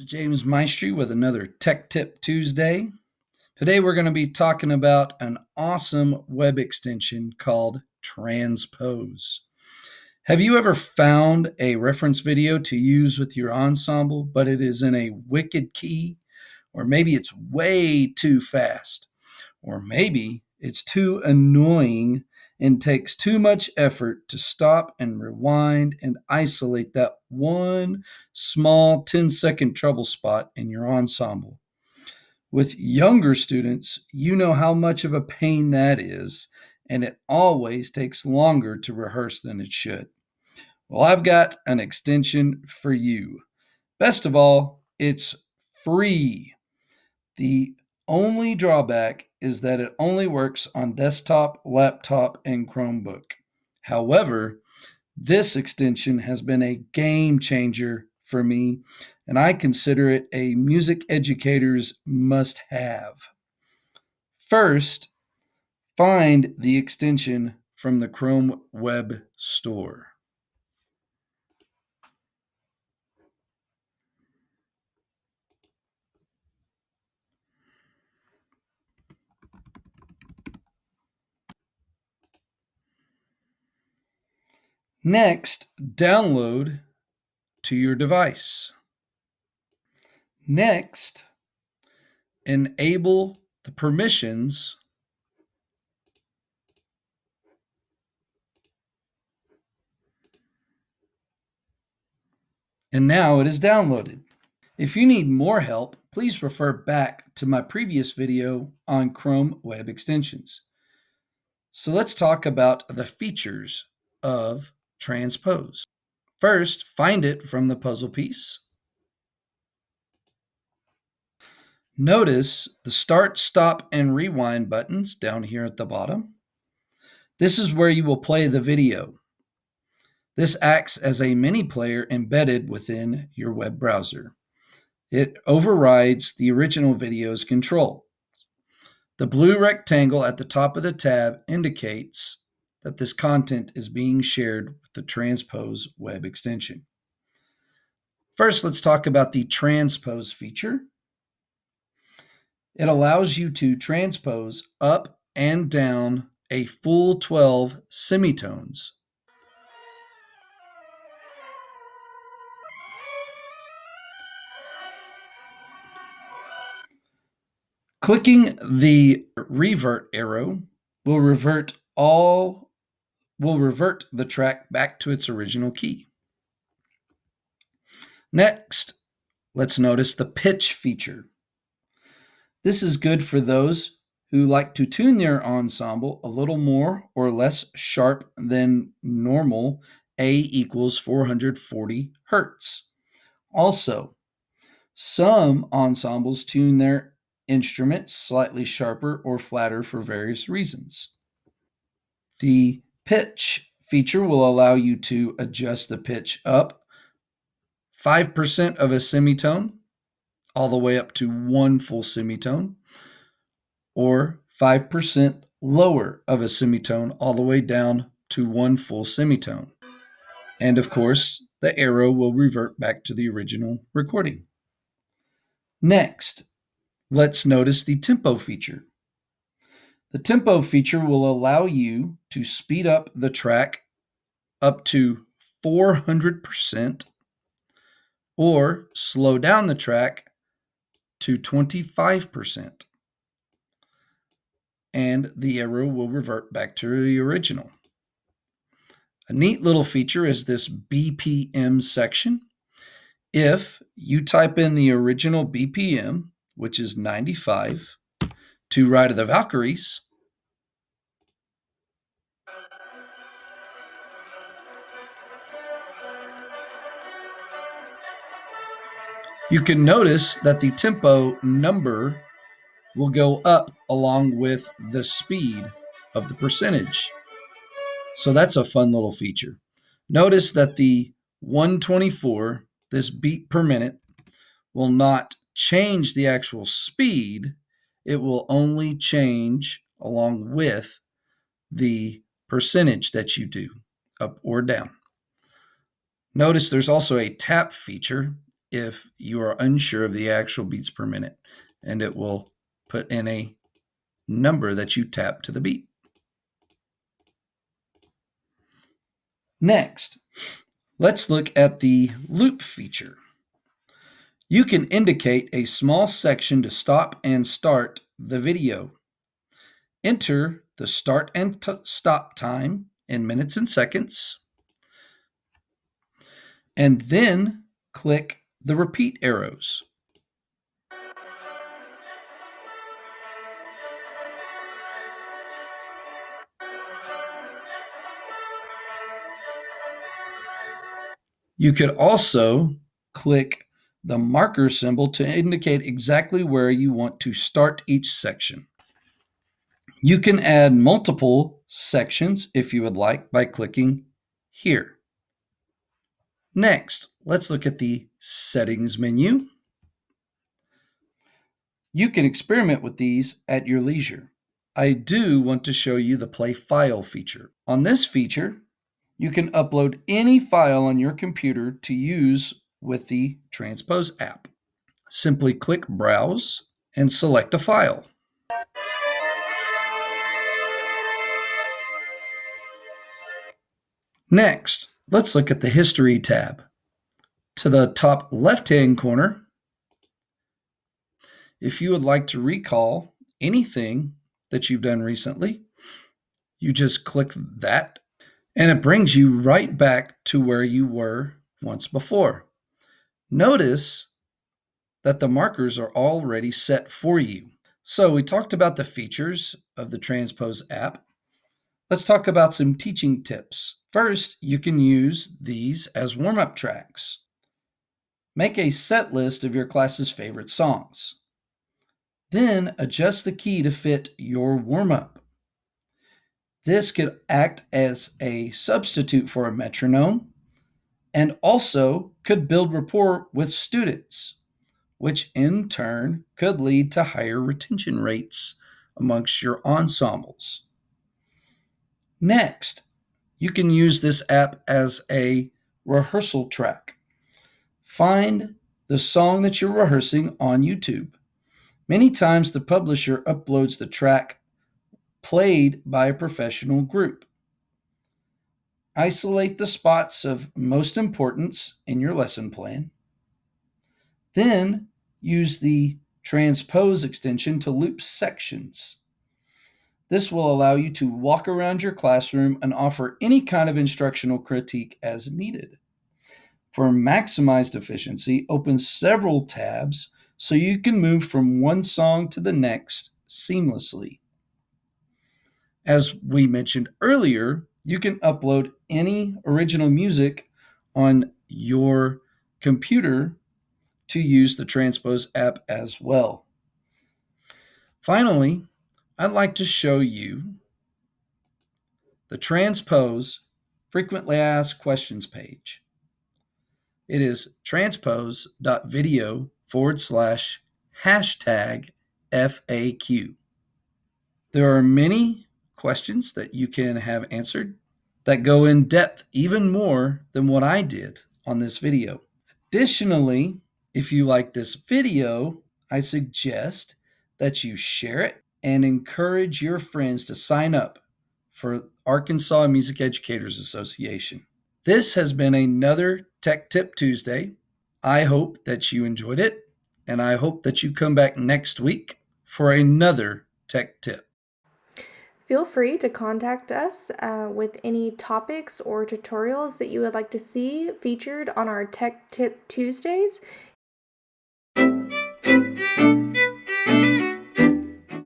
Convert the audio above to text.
James Maestri with another Tech Tip Tuesday. Today we're going to be talking about an awesome web extension called Transpose. Have you ever found a reference video to use with your ensemble, but it is in a wicked key? Or maybe it's way too fast? Or maybe it's too annoying and takes too much effort to stop and rewind and isolate that one small 10-second trouble spot in your ensemble. With younger students, you know how much of a pain that is, and it always takes longer to rehearse than it should. Well, I've got an extension for you. Best of all, it's free. The only drawback is that it only works on desktop, laptop, and Chromebook. However, this extension has been a game changer for me, and I consider it a music educator's must-have. First, find the extension from the Chrome Web Store. Next, download to your device. Next, enable the permissions and now it is downloaded. If you need more help, please refer back to my previous video on Chrome Web Extensions. So let's talk about the features of Transpose. First, find it from the puzzle piece. Notice the start, stop, and rewind buttons down here at the bottom. This is where you will play the video. This acts as a mini player embedded within your web browser. It overrides the original video's control. The blue rectangle at the top of the tab indicates that this content is being shared with the Transpose web extension. First, let's talk about the Transpose feature. It allows you to transpose up and down a full 12 semitones. Clicking the revert arrow will revert the track back to its original key. Next, let's notice the pitch feature. This is good for those who like to tune their ensemble a little more or less sharp than normal A equals 440 hertz. Also, some ensembles tune their instruments slightly sharper or flatter for various reasons. The pitch feature will allow you to adjust the pitch up 5% of a semitone all the way up to one full semitone, or 5% lower of a semitone all the way down to one full semitone. And of course, the arrow will revert back to the original recording. Next, let's notice the tempo feature. The tempo feature will allow you to speed up the track up to 400% or slow down the track to 25%. And the arrow will revert back to the original. A neat little feature is this BPM section. If you type in the original BPM, which is 95, to Ride of the Valkyries, you can notice that the tempo number will go up along with the speed of the percentage. So that's a fun little feature. Notice that the 124, this beat per minute, will not change the actual speed. It will only change along with the percentage that you do, up or down. Notice there's also a tap feature. if you are unsure of the actual beats per minute, and it will put in a number that you tap to the beat. Next, let's look at the loop feature. You can indicate a small section to stop and start the video. Enter the start and stop time in minutes and seconds, and then click the repeat arrows. You could also click the marker symbol to indicate exactly where you want to start each section. You can add multiple sections if you would like by clicking here. Next, let's look at the settings menu. You can experiment with these at your leisure. I do want to show you the play file feature. On this feature, you can upload any file on your computer to use with the Transpose app. Simply click Browse and select a file. Next, let's look at the History tab. To the top left-hand corner, if you would like to recall anything that you've done recently, you just click that, and it brings you right back to where you were once before. Notice that the markers are already set for you. So we talked about the features of the Transpose app. Let's talk about some teaching tips. First, you can use these as warm-up tracks. Make a set list of your class's favorite songs. Then adjust the key to fit your warm-up. This could act as a substitute for a metronome and also could build rapport with students, which in turn could lead to higher retention rates amongst your ensembles. Next, you can use this app as a rehearsal track. Find the song that you're rehearsing on YouTube. Many times the publisher uploads the track played by a professional group. Isolate the spots of most importance in your lesson plan. Then use the Transpose extension to loop sections. This will allow you to walk around your classroom and offer any kind of instructional critique as needed. For maximized efficiency, open several tabs so you can move from one song to the next seamlessly. As we mentioned earlier, you can upload any original music on your computer to use the Transpose app as well. Finally, I'd like to show you the Transpose Frequently Asked Questions page. It is transpose.video/#FAQ. There are many questions that you can have answered that go in depth even more than what I did on this video. Additionally, if you like this video, I suggest that you share it and encourage your friends to sign up for Arkansas Music Educators Association. This has been another Tech Tip Tuesday. I hope that you enjoyed it, and I hope that you come back next week for another Tech Tip. Feel free to contact us with any topics or tutorials that you would like to see featured on our Tech Tip Tuesdays.